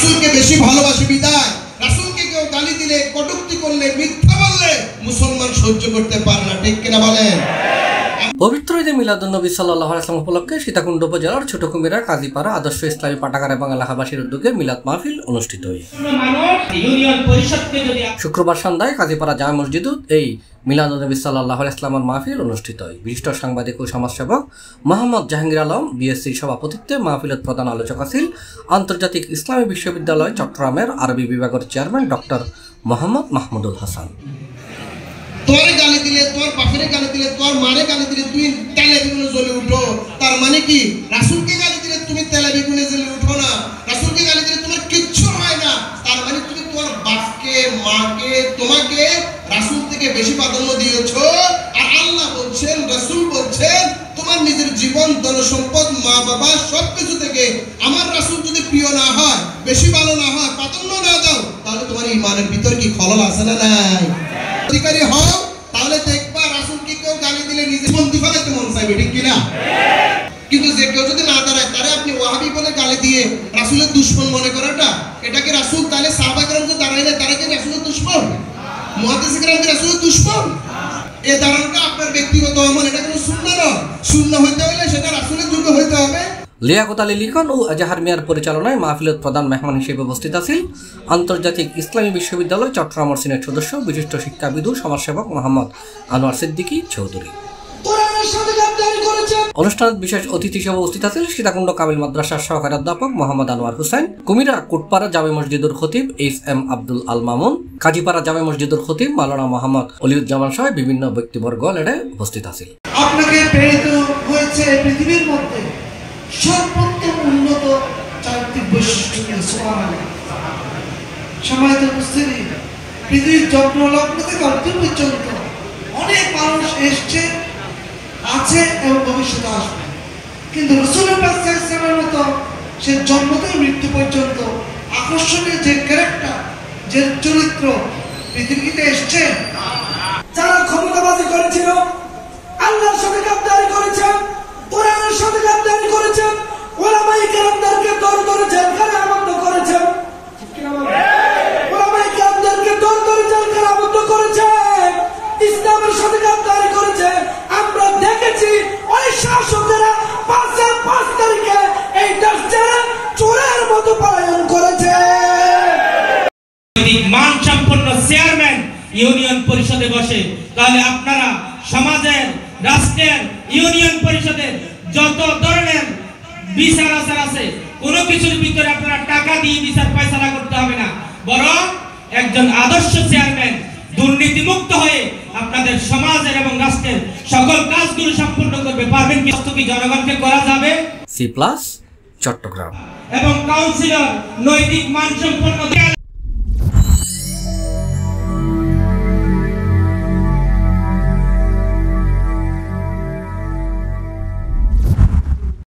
রাসূলকে বেশি ভালোবাসে বিদায় রাসূলকে কেউ গালি দিলে কটূক্তি করলে মিথ্যা বললে মুসলমান সহ্য করতে পারে না, ঠিক কিনা বলেন? পবিত্র ঈদে মিলাদুন্নবী সাল্লাল্লাহু আলাইহি ওয়াসাল্লাম উপলক্ষে সীতাকুণ্ড উপজেলার ছোট কুমিরা কাজীপাড়া আদর্শ ইসলামী পাঠাগার এবং এলাকাবাসীর উদ্যোগে মিলাদ মাহফিল অনুষ্ঠিত হয়। শুক্রবার সন্ধ্যায় কাজীপাড়া জামে মসজিদে এই মিলাদুন্নবী সাল্লাল্লাহু আলাইহি ওয়াসাল্লামের মাহফিল অনুষ্ঠিত হয়। বিশিষ্ট সাংবাদিক ও সমাজসেবক মোহাম্মদ জাহাঙ্গীর আলম বিএসসির সভাপতিত্বে মাহফিলের প্রধান আলোচক আছেন আন্তর্জাতিক ইসলামী বিশ্ববিদ্যালয় চট্টগ্রামের আরবি বিভাগের চেয়ারম্যান ডক্টর মোহাম্মদ মাহমুদুল হাসান। তোর গালি দিলে, তোর বাপের গালি দিলে, তোর মারে গালি দিলে তুই তেলে বেগুনে জ্বলে উঠো, তার মানে কি? রাসূলকে গালি দিলে তুমি তেলে বেগুনে জ্বলে উঠো না, রাসূলকে গালি দিলে তোমার কিচ্ছু হয় না, তার মানে তুমি তোমার বাপকে, মাকে, তোমাকে রাসূল থেকে বেশি প্রাধান্য দিয়েছো। আর আল্লাহ বলছেন, রাসূল বলছেন, তোমার নিজের জীবন, ধন সম্পদ, মা বাবা সবকিছু থেকে আমার রাসূল যদি প্রিয় না হয়, বেশি ভালো না হয়, প্রাধান্য না দাও, তাহলে তোমার ঈমানের ভিতর কি খলল আছে না নাই? অধিকারী হও, তাহলে দেখবা রাসূলকে কেউ গালি দিলে নিজে বন্দি ফেলাতে মন চাইবে, ঠিক কিনা? কিন্তু যে কেউ যদি না দাঁড়ায়, তারে আপনি ওয়াহাবি বলে গালি দিয়ে রাসূলের দুশমন মনে করাটা, এটা কি রাসূল? তাহলে সাহাবা کرام যে দাঁড়াইলে তারা কি রাসূলের দুশমন? মুহাদ্দিস کرام কি রাসূলের দুশমন? এই দাঁড়ানোটা আপনার ব্যক্তিগত আমল, এটা কোনো সুন্নাহ নয়। সুন্নাহ হইতে হলে সেটা রাসূলের যুগে হইতে হবে। লিয়াকত আলী লিখন ও এজাহার মিয়ার পরিচালনায় মাহফিলের প্রধান মেহমান হিসেবে উপস্থিত আছেন আন্তর্জাতিক ইসলামী বিশ্ববিদ্যালয় চট্টগ্রাম সিনেট সদস্য বিশিষ্ট শিক্ষাবিদ ও সমাজসেবক মোহাম্মদ আনোয়ার সিদ্দিকী চৌধুরী। অনুষ্ঠানে বিশেষ অতিথি হিসেবে উপস্থিত আছেন সীতাকুণ্ড কামিল মাদ্রাসার সহকারী অধ্যাপক মোহাম্মদ আনোয়ার হোসেন, কুমিরা কোটপাড়া জামে মসজিদুর খতিব HM আব্দুল আল মামুন, কাজীপাড়া জামে মসজিদুর খতিব মাওলানা মোহাম্মদ অলিউজ্জামান সহ বিভিন্ন ব্যক্তিবর্গ এতে উপস্থিত আছেন। আপনাকে প্রেরিত হয়েছে পৃথিবীর মধ্যে সর্বোত্তম উন্নত চারিত্রিক বৈশিষ্ট্য নিয়ে। সুবহানাল্লাহ। সম্মানিত উপস্থিতি, পৃথিবীর জন্মলগ্ন থেকে অন্ত পর্যন্ত অনেক মানুষ এসছে, আছে এবং ভবিষ্যতে আসবে, কিন্তু রাসূলুল্লাহ সাল্লাল্লাহু আলাইহি ওয়াসাল্লামের মতো সে জন্ম থেকে মৃত্যু পর্যন্ত আকর্ষণীয় যে ক্যারেক্টার, যে চরিত্র পৃথিবীতে এসছে। যারা ক্ষমতাবাজি করেছিল, আল্লাহর সাথে গাদ্দারি করেছেন, কোরআনের সাথে গাদ্দারি করেছেন, ওলামায়ে কেরামদেরকে দৌড় দৌড়ে জেলখানায় আবদ্ধ করেছেন, ঠিক কি না বলেন? ওলামায়ে কেরামদেরকে দৌড় দৌড়ে জেলখানায় আবদ্ধ করেছেন, ইসলামের সাথে গাদ্দারি করেছেন। আমরা দেখেছি ওই শাসকেরা 5 তারিখে এই দেশ ছেড়ে চোরের মতো পলায়ন করেছে। মান সম্পন্ন চেয়ারম্যান ইউনিয়ন পরিষদে বসে, তাহলে আপনারা সমাজের, রাষ্ট্রের, ইউনিয়ন পরিষদের যত ধরনের বিচার আচার আছে, কোনো কিছুর ভিতরে আপনারা টাকা দিয়ে বিচার ফয়সালা করতে হবে না, বরং একজন আদর্শ চেয়ারম্যান দুর্নীতিমুক্ত হয়ে আপনাদের সমাজের এবং রাষ্ট্রের সকল কাজগুলো সম্পূর্ণ করবে। পারবেন কি জনগণকে করা যাবে? C+ চট্টগ্রাম এবং কাউন্সিলর নৈতিক মান সম্পন্ন